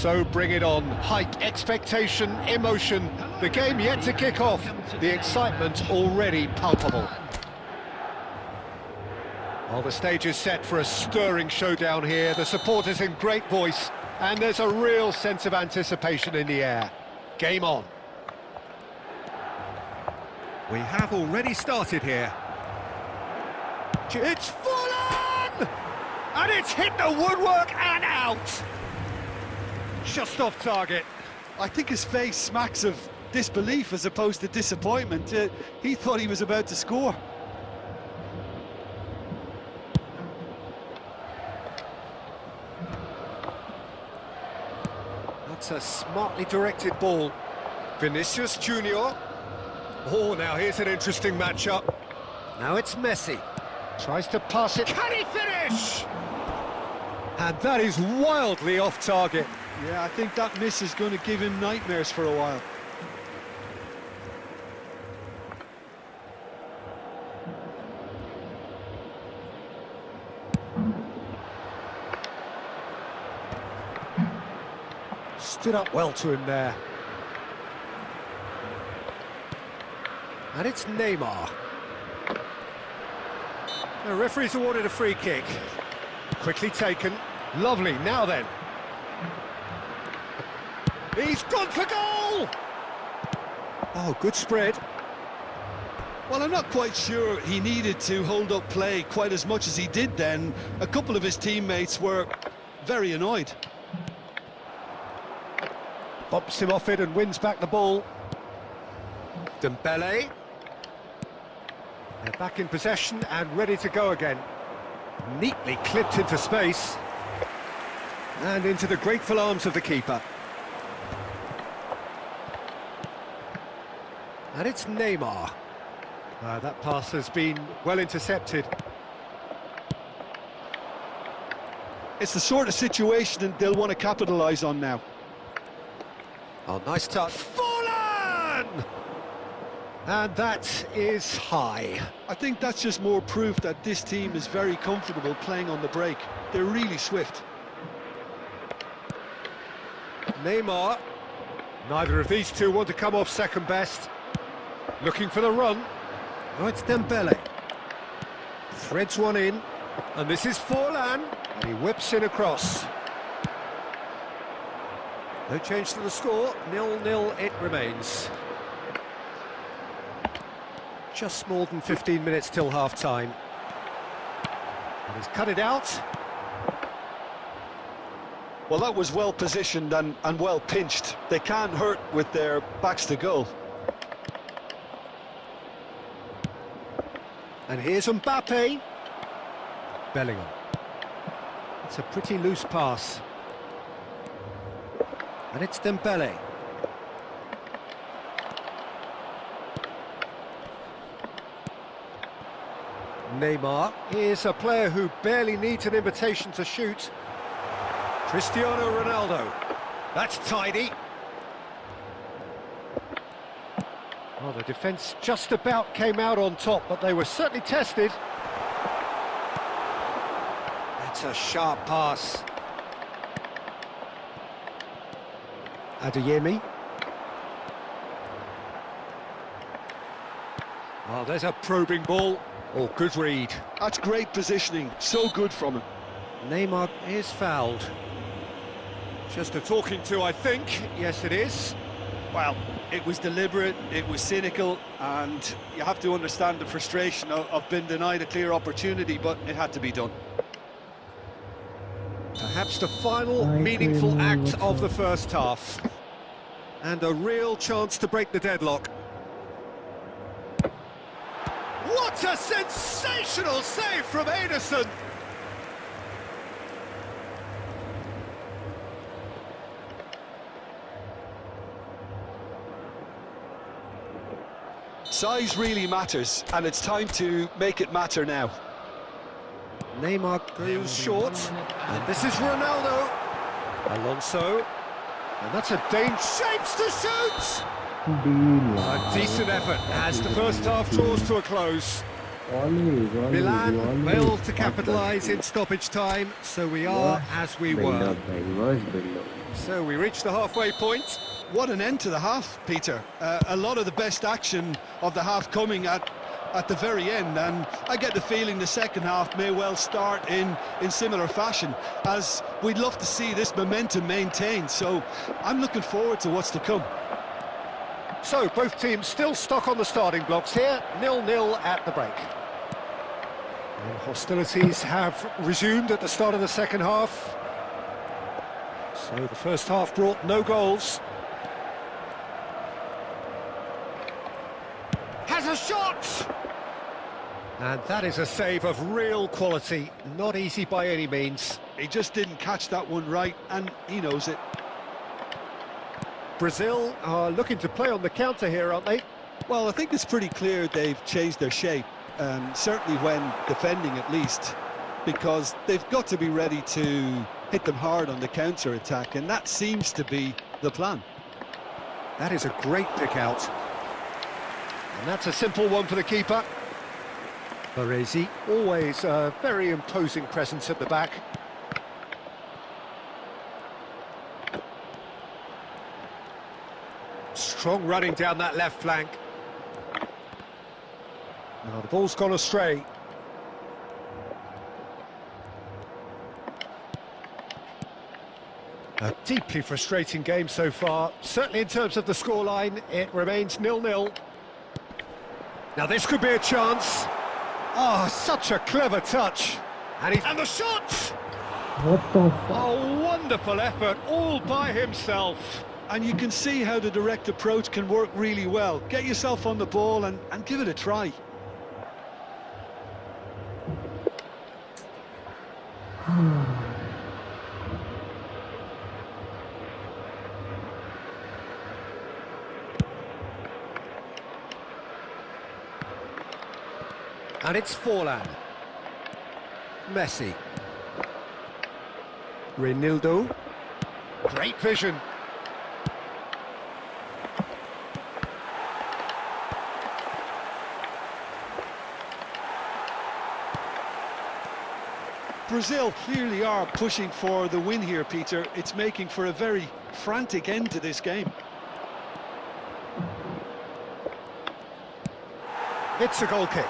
So bring it on. Hype, expectation, emotion. The game yet to kick off. The excitement already palpable. Well, the stage is set for a stirring showdown here. The supporters in great voice, and there's a real sense of anticipation in the air. Game on. We have already started here. It's full on! And it's hit the woodwork and out! Just off target. I think his face smacks of disbelief as opposed to disappointment. He thought he was about to score. That's a smartly directed ball. Vinicius Junior. Oh, now here's an interesting matchup. Now it's Messi. Tries to pass it. Can he finish? And that is wildly off target. Yeah, I think that miss is going to give him nightmares for a while. Stood up well to him there. And it's Neymar. The referee's awarded a free kick. Quickly taken. Lovely, now then. He's gone for goal! Oh, good spread. Well, I'm not quite sure he needed to hold up play quite as much as he did then. A couple of his teammates were very annoyed. Bumps him off it and wins back the ball. Dembele. They're back in possession and ready to go again. Neatly clipped into space. And into the grateful arms of the keeper. And it's Neymar. That pass has been well intercepted. It's the sort of situation that they'll want to capitalise on now. Oh, nice touch. Fallen! And that is high. I think that's just more proof that this team is very comfortable playing on the break. They're really swift. Neymar. Neither of these two want to come off second best. Looking for the run. Oh, it's Dembele. Threads one in. And this is Forlan. And he whips in across. No change to the score. 0-0 it remains. Just more than 15 minutes till half-time. And he's cut it out. Well, that was well positioned and well pinched. They can't hurt with their backs to goal. And here's Mbappe. Bellingham. It's a pretty loose pass. And it's Dembele. Neymar is a player who barely needs an invitation to shoot. Cristiano Ronaldo. That's tidy. Well, the defence just about came out on top, but they were certainly tested. That's a sharp pass. Adeyemi. Oh, there's a probing ball. Oh, good read. That's great positioning, so good from him. Neymar is fouled. Just a talking to, I think. Yes, it is. Well, it was deliberate, it was cynical, and you have to understand the frustration of being denied a clear opportunity, but it had to be done. Perhaps the final meaningful act of the first half. And a real chance to break the deadlock. What a sensational save from Ederson! Size really matters, and it's time to make it matter now. Neymar goes short, and this is Ronaldo. Alonso, and that's a danger. Shapes to shoot! A decent effort as the first half draws to a close. Milan failed to capitalise in stoppage time, so we are as we were. So we reach the halfway point. What an end to the half, Peter. A lot of the best action of the half coming at the very end, and I get the feeling the second half may well start in similar fashion, as we'd love to see this momentum maintained, so I'm looking forward to what's to come. So both teams still stuck on the starting blocks here, 0-0 at the break. And hostilities have resumed at the start of the second half. So the first half brought no goals. Has a shot! And that is a save of real quality, not easy by any means. He just didn't catch that one right, and he knows it. Brazil are looking to play on the counter here, aren't they? Well, I think it's pretty clear they've changed their shape, certainly when defending at least, because they've got to be ready to hit them hard on the counter-attack, and that seems to be the plan. That is a great pick out. And that's a simple one for the keeper. Baresi, always a very imposing presence at the back. Strong running down that left flank. Now the ball's gone astray. A deeply frustrating game so far. Certainly in terms of the scoreline, it remains 0-0. Now this could be a chance. Oh, such a clever touch. And the shot! What the fuck? Oh, wonderful effort, all by himself. And you can see how the direct approach can work really well. Get yourself on the ball and give it a try. And it's Forlan. Messi. Reinildo. Great vision. Brazil clearly are pushing for the win here, Peter. It's making for a very frantic end to this game. It's a goal kick.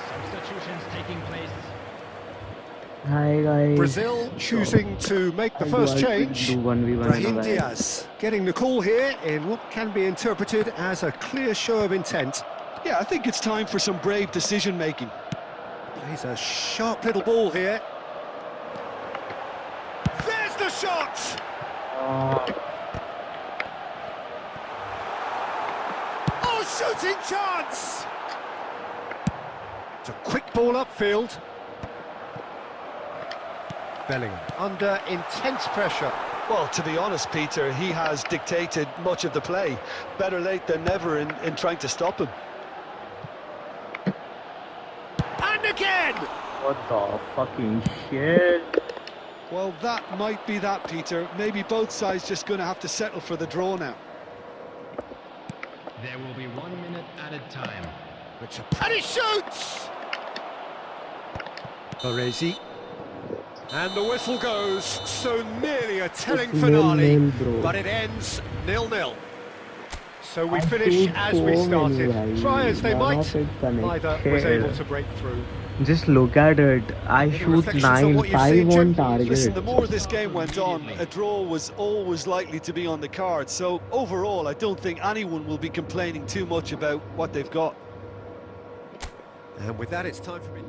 Substitutions taking place. Hi guys. Brazil choosing to make the first change. Brahim Diaz getting the call here in what can be interpreted as a clear show of intent. Yeah, I think it's time for some brave decision-making. He's a sharp little ball here. There's the shot! Oh, shooting chance! It's a quick ball upfield. Bellingham under intense pressure. Well, to be honest, Peter, he has dictated much of the play. Better late than never in trying to stop him. And again! What the fucking shit? Well, that might be that, Peter. Maybe both sides just going to have to settle for the draw now. There will be 1 minute added time. And he shoots! Baresi. And the whistle goes, so nearly a telling finale, but it ends 0-0. So we finish as we started. Try as they might, neither was able to break through. Just look at it. I shoot 9, 5 on target. Listen, the more this game went on, a draw was always likely to be on the card. So overall, I don't think anyone will be complaining too much about what they've got. And with that, it's time for me.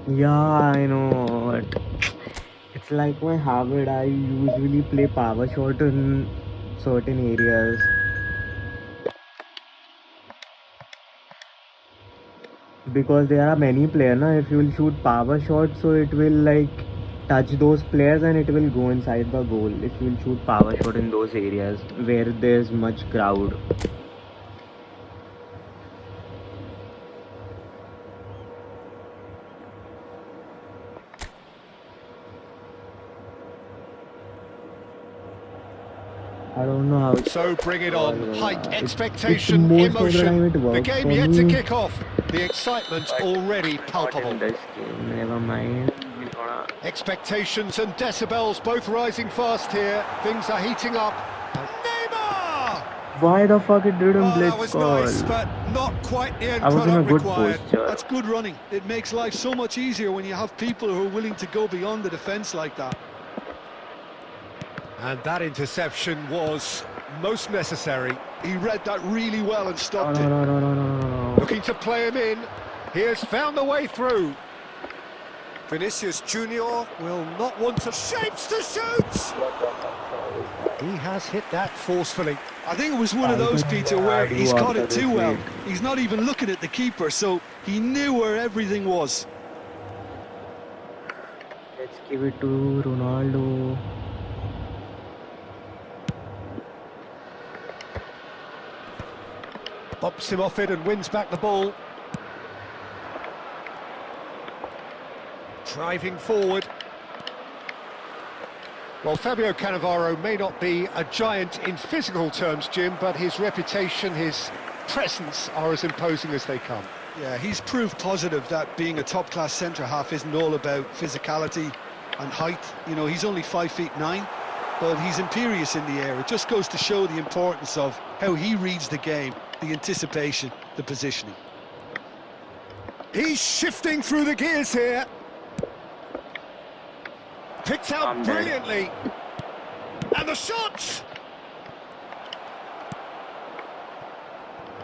Yeah, I know. But it's like my habit. I usually play power shot in certain areas. Because there are many players, na, if you will shoot power shot, so it will like touch those players and it will go inside the goal. If you will shoot power shot in those areas where there's much crowd. I don't know how. So bring it on. Height, expectation, emotion. The game yet to kick off. The excitement already palpable. Never mind. Expectations and decibels both rising fast here. Things are heating up. Neymar! Why the fuck it didn't blitz that was call? nice, but not quite the end I was in a product good required. posture. That's good running. It makes life so much easier when you have people who are willing to go beyond the defence like that. And that interception was most necessary. He read that really well and stopped it. No. Looking to play him in. He has found the way through. Vinicius Junior will not want to shapes to shoot. He has hit that forcefully. I think it was one of those, Peter, where he's caught it too well. He's not even looking at the keeper, so he knew where everything was. Let's give it to Ronaldo. Bops him off it and wins back the ball. Driving forward. Well, Fabio Cannavaro may not be a giant in physical terms, Jim, but his reputation, his presence are as imposing as they come. Yeah, he's proved positive that being a top-class centre-half isn't all about physicality and height. You know, he's only 5'9", but he's imperious in the air. It just goes to show the importance of how he reads the game, the anticipation, the positioning. He's shifting through the gears here. Picked out brilliantly. And the shot!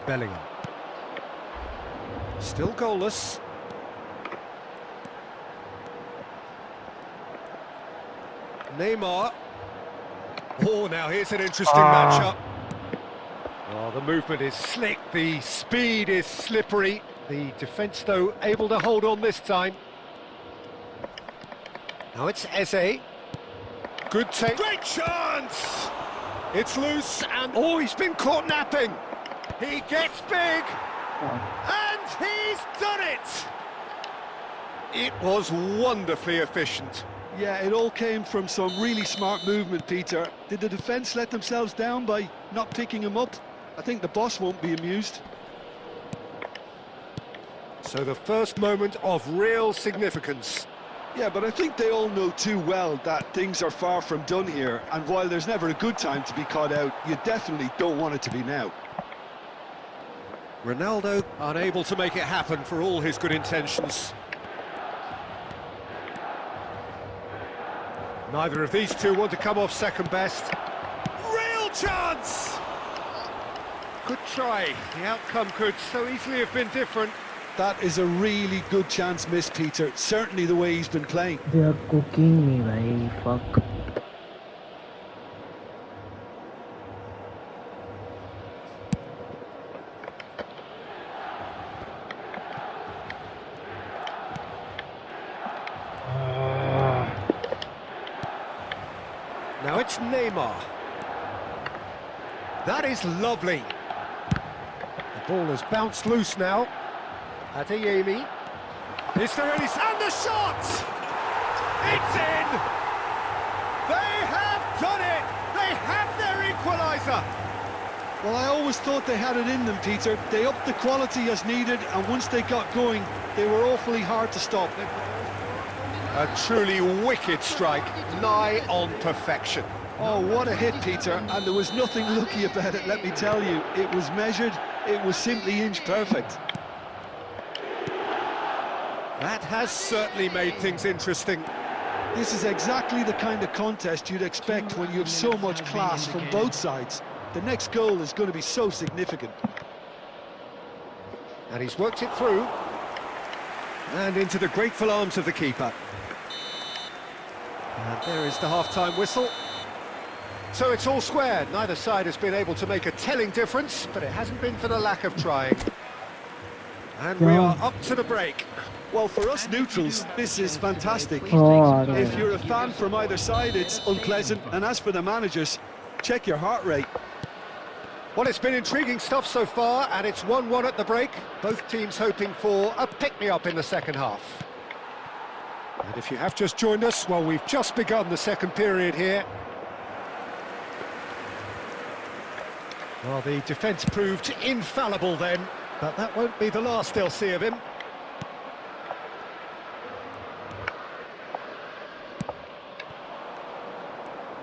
Bellingham. Still goalless. Neymar. Oh, now here's an interesting matchup. Oh, the movement is slick, the speed is slippery. The defence, though, able to hold on this time. Now it's Eze. Good take. Great chance! It's loose and... Oh, he's been caught napping. He gets big. And he's done it! It was wonderfully efficient. Yeah, it all came from some really smart movement, Peter. Did the defence let themselves down by not picking him up? I think the boss won't be amused. So the first moment of real significance. Yeah, but I think they all know too well that things are far from done here, and while there's never a good time to be caught out, you definitely don't want it to be now. Ronaldo unable to make it happen for all his good intentions. Neither of these two want to come off second best. Real chance! Good try. The outcome could so easily have been different. That is a really good chance missed, Peter. Certainly the way he's been playing. They are cooking me, bhai. Fuck. Now it's Neymar. That is lovely. The ball has bounced loose now. Adeyemi. Is there any... And the shot! It's in! They have done it! They have their equaliser! Well, I always thought they had it in them, Peter. They upped the quality as needed, and once they got going, they were awfully hard to stop. A truly wicked strike, nigh on perfection. Oh, what a hit, Peter, and there was nothing lucky about it, let me tell you. It was measured, it was simply inch perfect. That has certainly made things interesting. This is exactly the kind of contest you'd expect when you have so much class from both sides. The next goal is going to be so significant. And he's worked it through. And into the grateful arms of the keeper. And there is the half-time whistle. So it's all square. Neither side has been able to make a telling difference, but it hasn't been for the lack of trying. And we are up to the break. Well, for us neutrals, this is fantastic. Oh, no. If you're a fan from either side, it's unpleasant. And as for the managers, check your heart rate. Well, it's been intriguing stuff so far, and it's 1-1 at the break. Both teams hoping for a pick-me-up in the second half. And if you have just joined us, well, we've just begun the second period here. Well, the defence proved infallible then, but that won't be the last they'll see of him.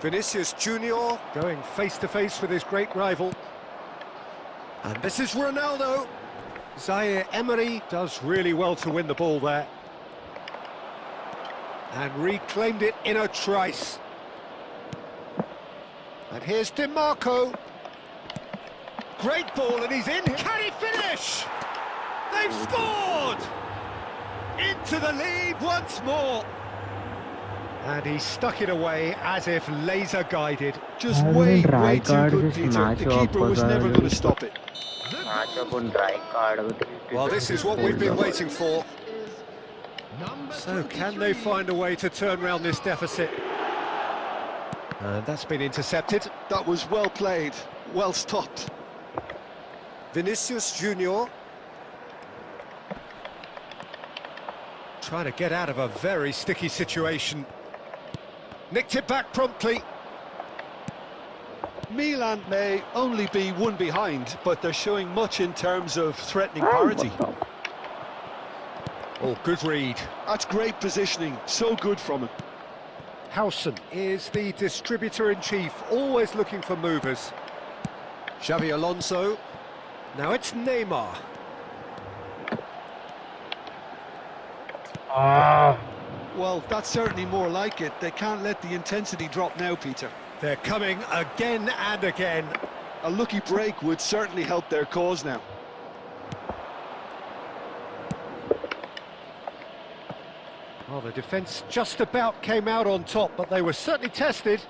Vinicius Junior going face-to-face with his great rival. And this is Ronaldo. Zaire Emery does really well to win the ball there. And reclaimed it in a trice. And here's DiMarco. Great ball, and he's in. Can he finish? They've scored! Into the lead once more. And he stuck it away as if laser guided. Just way too good, Peter. The keeper was never going to stop it. Well, this is what we've been waiting for. So can they find a way to turn around this deficit? And that's been intercepted. That was well played, well stopped. Vinicius Junior trying to get out of a very sticky situation. Nicked it back promptly. Milan may only be one behind, but they're showing much in terms of threatening parity. Oh, good read. That's great positioning, so good from him. Howson is the distributor-in-chief, always looking for movers. Xavi Alonso. Now it's Neymar. Well, that's certainly more like it. They can't let the intensity drop now, Peter. They're coming again and again. A lucky break would certainly help their cause now. Well, the defence just about came out on top, but they were certainly tested.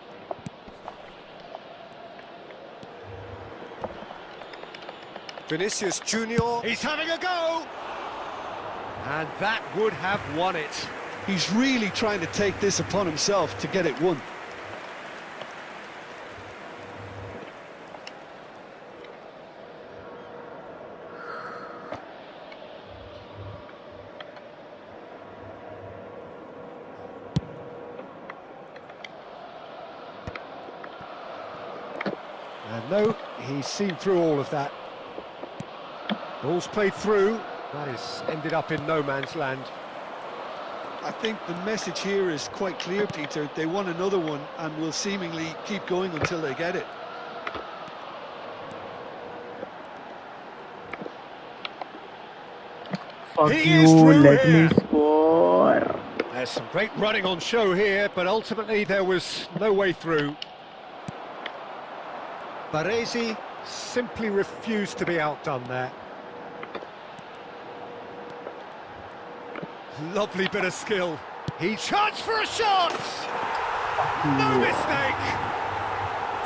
Vinicius Junior, he's having a go! And that would have won it. He's really trying to take this upon himself to get it won. And no, he's seen through all of that. Ball's played through. That is ended up in no man's land. I think the message here is quite clear, Peter. They want another one and will seemingly keep going until they get it. Fuck He you, is through let here. me score. There's some great running on show here, but ultimately there was no way through. Baresi simply refused to be outdone there. Lovely bit of skill. He charged for a shot! No mistake!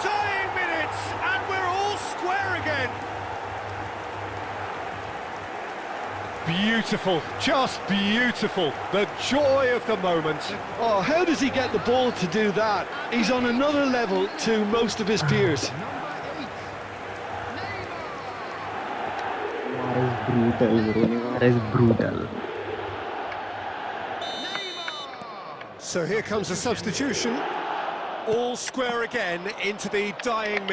Dying minutes, and we're all square again. Beautiful, just beautiful. The joy of the moment. Oh, how does he get the ball to do that? He's on another level to most of his peers. What is Brutal, bro. Neymar is brutal. So here comes a substitution. All square again into the dying minute.